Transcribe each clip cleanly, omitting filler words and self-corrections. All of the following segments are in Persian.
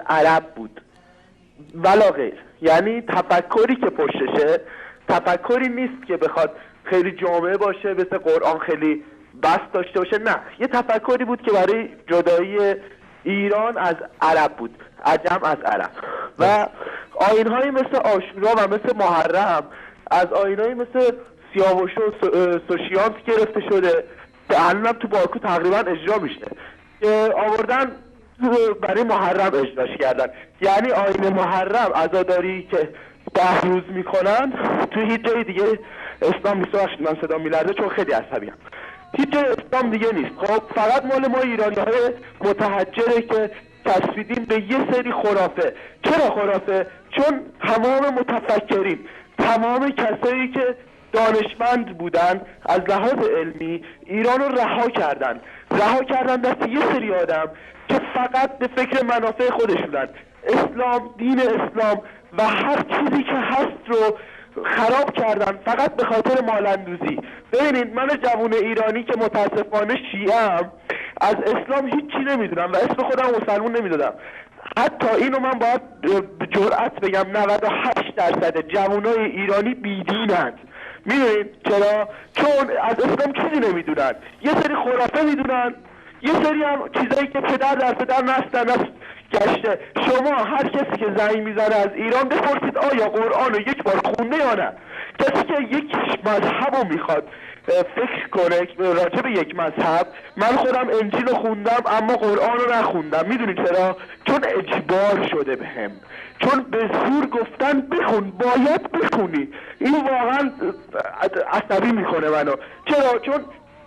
عرب بود ولا غیر. یعنی تفکری که پشتشه تفکری نیست که بخواد خیلی جامعه باشه، مثل قرآن خیلی بست داشته باشه، نه، یه تفکری بود که برای جدایی ایران از عرب بود، عجم از عرب. و آیین‌هایی مثل عاشورا و مثل محرم از آیین‌هایی مثل سیاوش و سوشیانس گرفته شده که الان تو باکو تقریبا اجرا میشه، که آوردن برای محرم اجراش کردن. یعنی آیین محرم عزاداری که 10 روز میکنن تو هیچ جای دیگه اسلام نیست. بخشید من صدا میلرزه چون خیلی عصبیم. هیچ جای اسلام دیگه نیست. خب فقط مال ما ایرانی‌های متحجره که تصفیدیم به یه سری خرافه. چرا خرافه؟ چون تمام متفکرین، تمام کسایی که دانشمند بودن از لحاظ علمی ایران رو رها کردن دست یه سری آدم که فقط به فکر منافع خودشونن. اسلام، دین اسلام و هر چیزی که هست رو خراب کردن فقط به خاطر مالندوزی. ببینید من جوون ایرانی که متاسفانه شیعه‌ام از اسلام هیچی نمیدونم و اسم خودم مسلمون نمیدادم. حتی اینو من باید جرأت بگم 98% جوانای ایرانی بیدینند. میدونید چرا؟ چون از اسلام چیزی نمیدونن. یه سری خرافه میدونن، یه سری هم چیزایی که پدر در پدر نسل گشته. شما هر کسی که زنگ میزنه از ایران بپرسید آیا قرآن رو یک بار خونده یا نه. کسی که یک مذهب رو میخواد فکر کنه راجع به یک مذهب، من خودم انجیل رو خوندم اما قرآن رو نخوندم. میدونی چرا؟ چون اجبار شده بهم، چون به زور گفتن بخون، باید بخونی. این واقعا عصبی میکنه منو. چرا؟ چون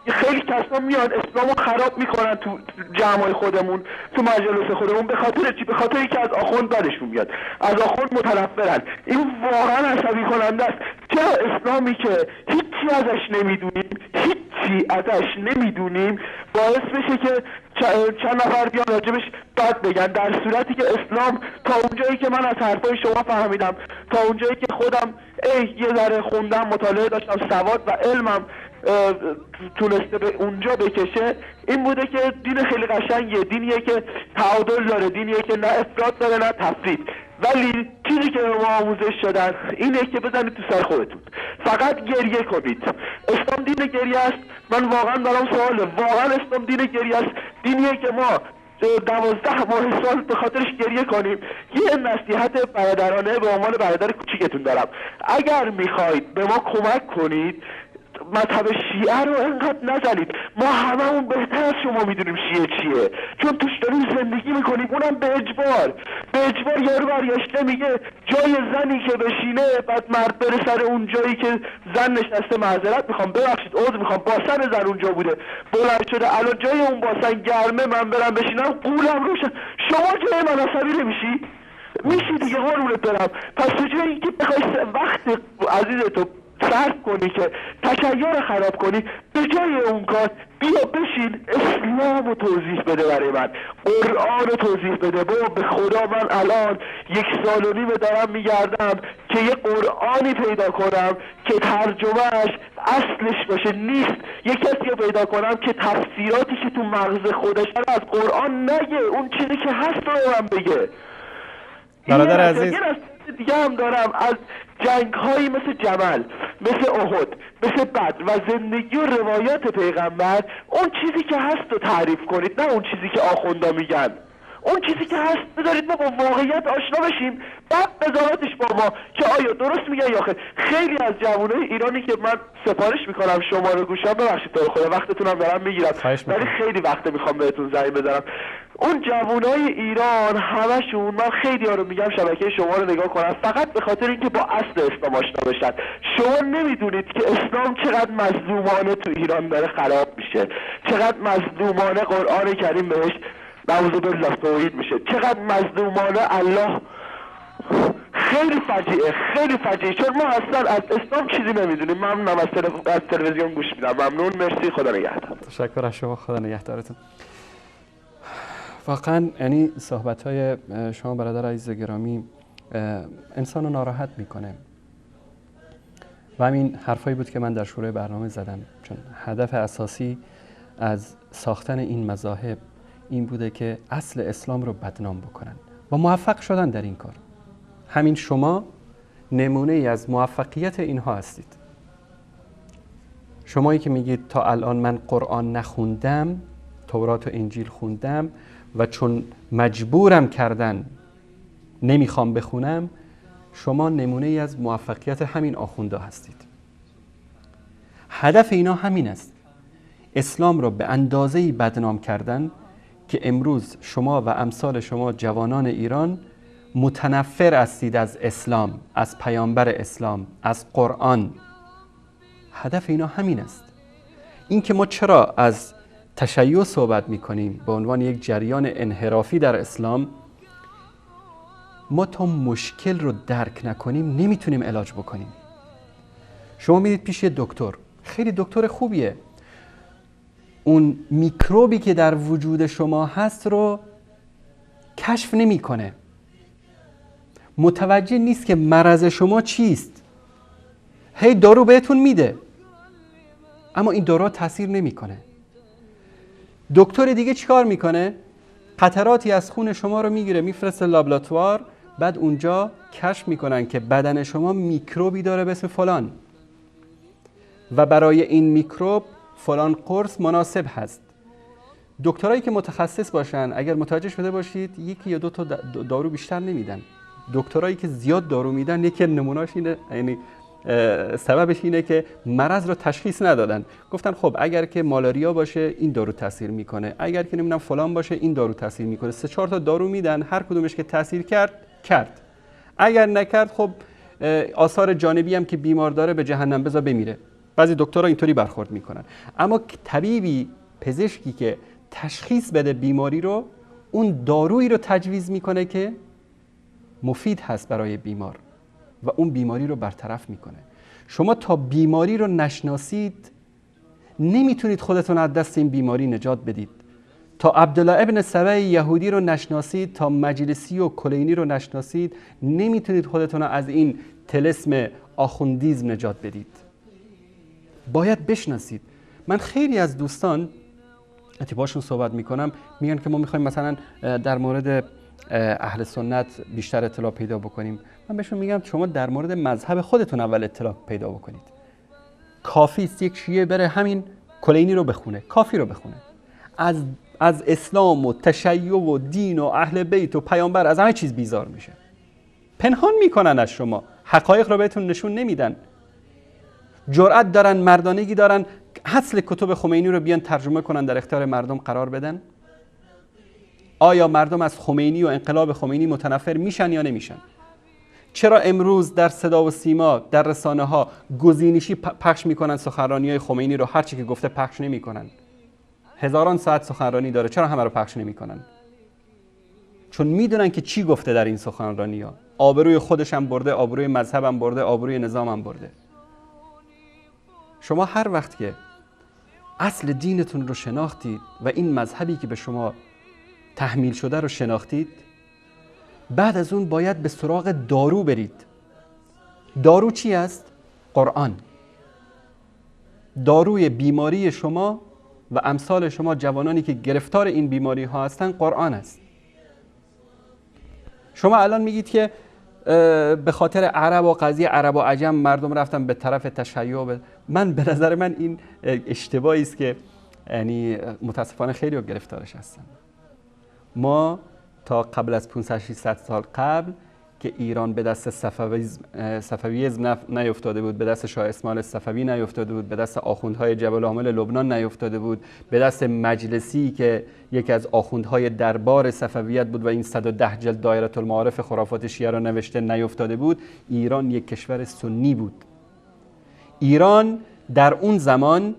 خیلی کسا میان اسلامو خراب میکنن تو جمعای خودمون، تو مجلس خودمون. به خاطر چی؟ به خاطری که از آخوند بدشون میاد، از آخوند متنفرن. این واقعا عصبی کننده است. چرا اسلامی که هیچی ازش نمیدونیم باعث بشه که چند نفر بیان راجبش بد بگن، در صورتی که اسلام تا اونجایی که من از حرفای شما فهمیدم، تا اونجایی که خودم یه ذره خوندم، مطالعه داشتم، سواد و علمم تونسته به اونجا بکشه، این بوده که دین خیلی قشنگیه، دینیه که تعادل داره، دینیه که نه افراط داره نه تفرید. ولی چیزی که به ما آموزش شدن اینه که بزنید تو سر خودتون، فقط گریه کنید. اسلام دین گریه است. من واقعا دارم سواله، واقعا اسلام دین گریه است؟ دینیه که ما 12 ماه سال به خاطرش گریه کنیم؟ یه نصیحت برادرانه به عنوان برادر کوچیکتون دارم، اگر میخواید به ما کمک کنید مذهب شیعه رو انقدر نزنید. ما هممون بهتر از شما میدونیم شیعه چیه، چون توش داریم زندگی میکنیم، اونم به اجبار. یارو برگشته میگه جای زنی که بشینه بعد مرد بره سر اون جایی که زن نشسته، معذرت میخوام، ببخشید، عذر میخوام، باسن زن اونجا بوده، بلند شده الان جای اون باسن گرمه، من برم بشینم قولم روشن. شما جای من عصبی نمیشی؟ میشی دیگه، قربونت برم. پس تو جایی که بخوای وقت عزیزتو صرف کنی که تشیع خراب کنی، به جای اون کار بیا بشین اسلام رو توضیح بده برای من، قرآن رو توضیح بده. بابا به خدا من الان 1.5 سال دارم میگردم که یه قرآنی پیدا کنم که ترجمهش اصلش باشه، نیست. یه کسی رو پیدا کنم که تفسیراتی که تو مغز خودش از قرآن نگه، اون چیزی که هست رو من بگه. برادر عزیز، دیگه هم دارم از جنگ هایی مثل جمل، مثل احد، مثل بدر و زندگی و روایات پیغمبر، اون چیزی که هست رو تعریف کنید، نه اون چیزی که آخوندا میگن. اون چیزی که هست بذارید ما با واقعیت آشنا بشیم، بعد قضاوتش با ما که آیا درست میگن یا خیر. خیلی از جوانای ایرانی که من سفارش میکنم شماره گوشام، ببخشید تو خدا وقتتونم دارم میگیرم ولی خیلی وقت میخوام بهتون زنگ بزنم، اون جوانای ایران همشون، من خیلی ها رو میگم شبکه شما رو نگاه کنن فقط به خاطر اینکه با اصل اسلام آشنا بشن. شما نمیدونید که اسلام چقدر مظلومانه تو ایران داره خراب میشه، چقدر مظلومانه قرآن کریم بهش نعوذ بالله توحید میشه، چقدر مظلومانه الله. خیلی فجیعه چون ما اصلا از اسلام چیزی نمیدونیم. ممنونم، از تلویزیون گوش میدم. ممنون، مرسی، خدا نگهدار. تشکر از شما، خدا نگهدارتون. واقعا یعنی صحبت‌های شما برادر عزیز گرامی انسان رو ناراحت میکنه و همین حرفایی بود که من در شروع برنامه زدم، چون هدف اساسی از ساختن این مذاهب این بوده که اصل اسلام رو بدنام بکنن و موفق شدن در این کار. همین شما نمونه ای از موفقیت اینها هستید. شمایی که میگید تا الان من قرآن نخوندم، تورات و انجیل خوندم و چون مجبورم کردن نمیخوام بخونم، شما نمونه ای از موفقیت همین آخوندا هستید. هدف اینا همین است، اسلام را به اندازه‌ای بدنام کردن که امروز شما و امثال شما جوانان ایران متنفر هستید از اسلام، از پیامبر اسلام، از قرآن. هدف اینا همین است. این که ما چرا از تشیع صحبت میکنیم به عنوان یک جریان انحرافی در اسلام، ما تا مشکل رو درک نکنیم نمیتونیم علاج بکنیم. شما میرید پیش دکتر، خیلی دکتر خوبیه، اون میکروبی که در وجود شما هست رو کشف نمیکنه، متوجه نیست که مرض شما چیست، هی دارو بهتون میده اما این دارو تاثیر نمیکنه. دکتر دیگه چیکار میکنه؟ قطراتی از خون شما رو میگیره میفرسته لابراتوار، بعد اونجا کشف میکنن که بدن شما میکروبی داره به اسم فلان و برای این میکروب فلان قرص مناسب هست. دکترایی که متخصص باشن اگر متوجه شده باشید یکی یا دو تا دارو بیشتر نمیدن. دکترایی که زیاد دارو میدن یکی نمونه‌اش اینه، یعنی سببش اینه که مرض رو تشخیص ندادن. گفتن خب اگر که مالاریا باشه این دارو تاثیر میکنه، اگر که نمیدونم فلان باشه این دارو تاثیر میکنه. 3-4 تا دارو میدن، هر کدومش که تاثیر کرد، اگر نکرد خب آثار جانبی هم که بیمار داره به جهنم بذار بمیره. بعضی دکترها اینطوری برخورد میکنن. اما طبیبی، پزشکی که تشخیص بده بیماری رو، اون دارویی رو تجویز میکنه که مفید هست برای بیمار و اون بیماری رو برطرف میکنه. شما تا بیماری رو نشناسید نمیتونید خودتون از دست این بیماری نجات بدید. تا عبدالله ابن سبع یهودی رو نشناسید، تا مجلسی و کلینی رو نشناسید، نمیتونید خودتون از این طلسم آخوندیزم نجات بدید. باید بشناسید. من خیلی از دوستان که باشون صحبت میکنم میگن که ما میخوایم مثلا در مورد اهل سنت بیشتر اطلاع پیدا بکنیم. من بهشون میگم شما در مورد مذهب خودتون اول اطلاع پیدا بکنید. کافی است یک شیعه بره همین کلینی رو بخونه، کافی رو بخونه، از اسلام و تشیع و دین و اهل بیت و پیامبر از همه چیز بیزار میشه. پنهان میکنن از شما، حقایق رو بهتون نشون نمیدن. جرأت دارن، مردانگی دارن اصل کتب خمینی رو بیان ترجمه کنن در اختیار مردم قرار بدن؟ آیا مردم از خمینی و انقلاب خمینی متنفر میشن یا نمیشن؟ چرا امروز در صدا و سیما، در رسانه ها گزینشی پخش میکنن سخنرانی های خمینی رو، هرچی که گفته پخش نمیکنن؟ هزاران ساعت سخنرانی داره، چرا همه رو پخش نمیکنن؟ چون میدونن که چی گفته در این سخنرانی ها. آبروی خودش هم برده، آبروی مذهب هم برده، آبروی نظام هم برده. شما هر وقت که اصل دینتون رو شناختید و این مذهبی که به شما تحمیل شده رو شناختید، بعد از اون باید به سراغ دارو برید. دارو چی است؟ قرآن. داروی بیماری شما و امثال شما جوانانی که گرفتار این بیماری ها هستن قرآن است. شما الان میگید که به خاطر عرب و قضیه عرب و عجم مردم رفتن به طرف تشیع. من به نظر من این اشتباهی است که یعنی متاسفانه خیلی ها گرفتارش هستن. ما تا قبل از 500-600 سال قبل که ایران به دست صفویزم نیفتاده بود، به دست شاه اسماعیل صفوی نیفتاده بود، به دست آخوندهای جبل عامل لبنان نیفتاده بود، به دست مجلسی که یکی از آخوندهای دربار صفویت بود و این 110 جلد دایره المعارف خرافات شیعه را نوشته نیفتاده بود، ایران یک کشور سنی بود. ایران در اون زمان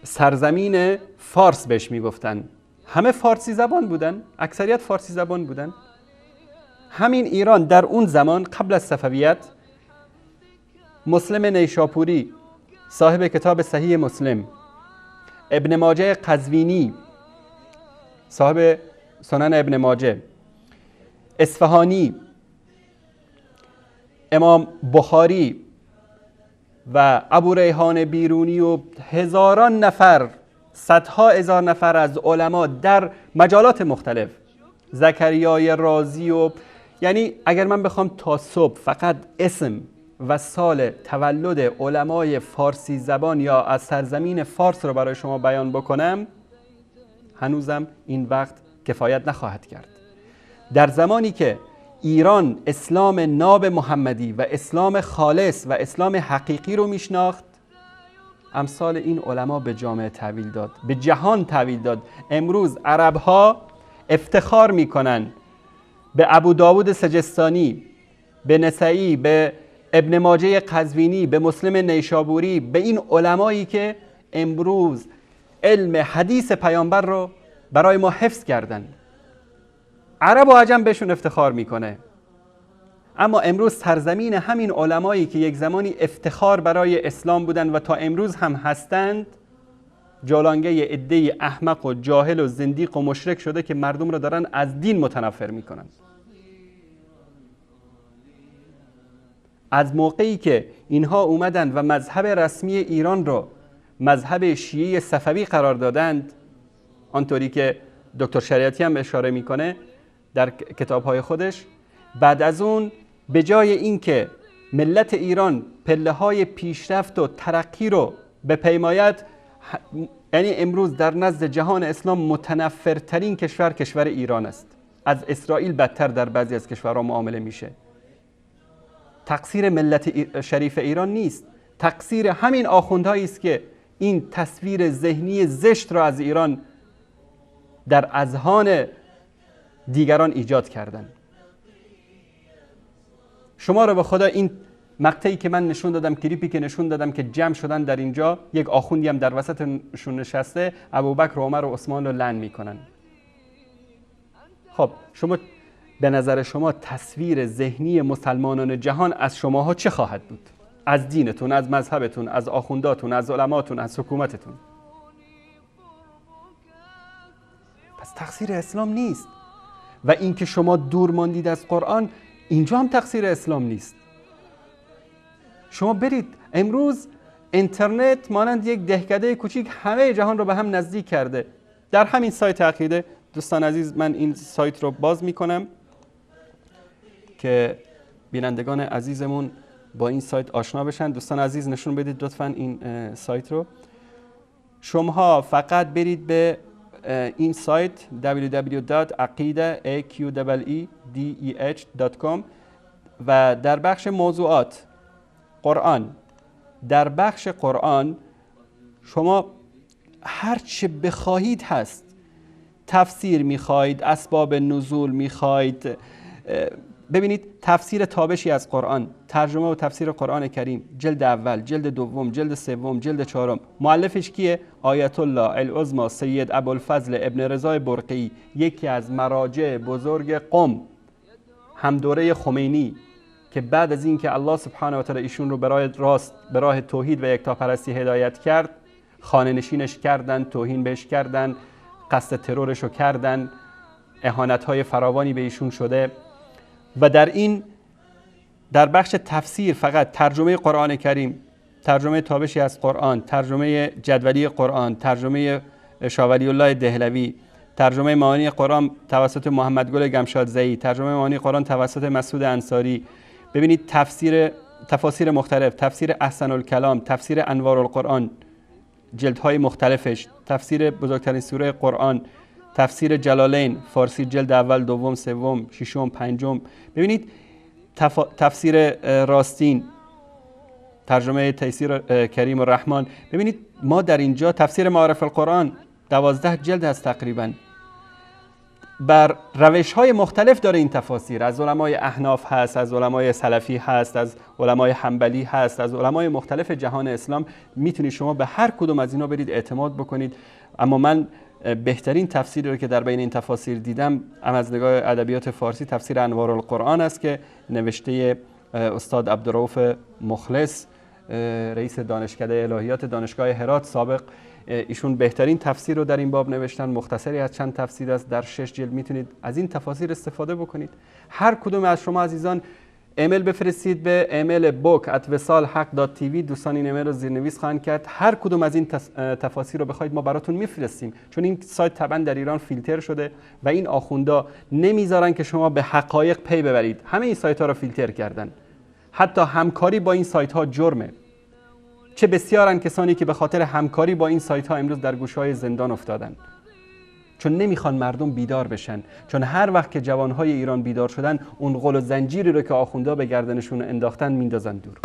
سرزمین فارس بهش میگفتن. همه فارسی زبان بودن، اکثریت فارسی زبان بودن. همین ایران در اون زمان قبل از صفویت، مسلم نیشاپوری صاحب کتاب صحیح مسلم، ابن ماجه قزوینی صاحب سنن ابن ماجه، اصفهانی، امام بخاری و ابو ریحان بیرونی و هزاران نفر صدها هزار نفر از علما در مجالات مختلف، زکریای رازی و یعنی اگر من بخوام تا صبح فقط اسم و سال تولد علمای فارسی زبان یا از سرزمین فارس رو برای شما بیان بکنم، هنوزم این وقت کفایت نخواهد کرد. در زمانی که ایران اسلام ناب محمدی و اسلام خالص و اسلام حقیقی رو میشناخت، امثال این علما به جامعه تحویل داد، به جهان تحویل داد. امروز عربها افتخار میکنن به ابو داود سجستانی، به نسائی، به ابن ماجه قزوینی، به مسلم نیشابوری، به این علمایی که امروز علم حدیث پیامبر رو برای ما حفظ کردن. عرب و عجم بهشون افتخار میکنه. اما امروز سرزمین همین علمایی که یک زمانی افتخار برای اسلام بودن و تا امروز هم هستند، جولانگه عده‌ای احمق و جاهل و زندیق و مشرک شده که مردم رو دارن از دین متنفر میکنن. از موقعی که اینها اومدن و مذهب رسمی ایران رو مذهب شیعه صفوی قرار دادند، آنطوری که دکتر شریعتی هم اشاره میکنه در کتاب‌های خودش، بعد از اون به جای اینکه ملت ایران پله‌های پیشرفت و ترقی رو به پیمایت، یعنی امروز در نزد جهان اسلام متنفرترین کشور ایران است. از اسرائیل بدتر در بعضی از کشورها معامله میشه. تقصیر ملت شریف ایران نیست، تقصیر همین آخوندهایی است که این تصویر ذهنی زشت را از ایران در اذهان دیگران ایجاد کردن. شما رو به خدا این مقطعی که من نشون دادم، کلیپی که نشون دادم که جمع شدن در اینجا، یک آخوندی هم در وسطشون نشسته، ابوبکر و عمر و عثمان رو لعن میکنن. خب شما به نظر شما تصویر ذهنی مسلمانان جهان از شماها چه خواهد بود؟ از دینتون، از مذهبتون، از آخونداتون، از علماتون، از حکومتتون. پس تقصیر اسلام نیست. و اینکه شما دور ماندید از قرآن، اینجا هم تقصیر اسلام نیست. شما برید، امروز اینترنت مانند یک دهکده کوچیک همه جهان رو به هم نزدیک کرده. در همین سایت عقیده، دوستان عزیز، من این سایت رو باز میکنم که بینندگان عزیزمون با این سایت آشنا بشن. دوستان عزیز نشون بدید لطفاً این سایت رو. شما فقط برید به این سایت www.aqeedeh.com و در بخش موضوعات قرآن، در بخش قرآن شما هر چه بخواهید هست. تفسیر میخواید، اسباب نزول میخواید، ببینید تفسیر تابشی از قرآن، ترجمه و تفسیر قرآن کریم، جلد اول، جلد دوم، جلد سوم، جلد چهارم. مؤلفش کیه؟ آیت الله العظمی سید ابوالفضل ابن رضا برقی، یکی از مراجع بزرگ قم، هم دوره خمینی، که بعد از این که الله سبحانه و تعالی ایشون رو به راه راست، به راه توحید و یکتاپرستی هدایت کرد، خانه نشینش کردن، توهین بهش کردن، قصد ترورش رو کردن، اهانت‌های فراوانی به ایشون شده. و در بخش تفسیر فقط ترجمه قرآن کریم، ترجمه تابشی از قرآن، ترجمه جدولی قرآن، ترجمه شاه ولی الله دهلوی، ترجمه معانی قرآن توسط محمد گل گمشادزئی، ترجمه معانی قرآن توسط مسعود انصاری. ببینید تفاسیر مختلف، تفسیر احسن الکلام، تفسیر انوار القرآن، جلدهای مختلفش، تفسیر بزرگترین سوره قرآن، تفسیر جلالین فارسی، جلد اول، دوم، سوم، ششم، پنجم. ببینید تفسیر راستین، ترجمه تیسیر کریم الرحمن. ببینید ما در اینجا تفسیر معارف القرآن 12 جلد هست تقریبا. بر روش‌های مختلف داره این تفاسیر، از علمای احناف هست، از علمای سلفی هست، از علمای حنبلی هست، از علمای مختلف جهان اسلام. میتونید شما به هر کدوم از اینا برید اعتماد بکنید. اما من بهترین تفسیری رو که در بین این تفاسیر دیدم از نگاه ادبیات فارسی، تفسیر انوار القرآن است که نوشته استاد عبدالرؤوف مخلص، رئیس دانشکده الهیات دانشگاه هرات سابق. ایشون بهترین تفسیر رو در این باب نوشتن، مختصری از چند تفسیر است در 6 جلد. میتونید از این تفاسیر استفاده بکنید. هر کدوم از شما عزیزان ایمیل بفرستید به ایمیل book@visalhaq.tv. دوستان این ایمیل رو زیرنویس خواهند کرد. هر کدوم از این تفاصیل رو بخواید ما براتون میفرستیم، چون این سایت طبعا در ایران فیلتر شده و این آخوندا نمیذارن که شما به حقایق پی ببرید. همه این سایت ها رو فیلتر کردن. حتی همکاری با این سایت ها جرمه. چه بسیارن کسانی که به خاطر همکاری با این سایت ها امروز در گوشه‌های زندان افتادن، چون نمیخوان مردم بیدار بشن. چون هر وقت که جوانهای ایران بیدار شدن، اون غل و زنجیری رو که آخوندا به گردنشون انداختن میندازن دور.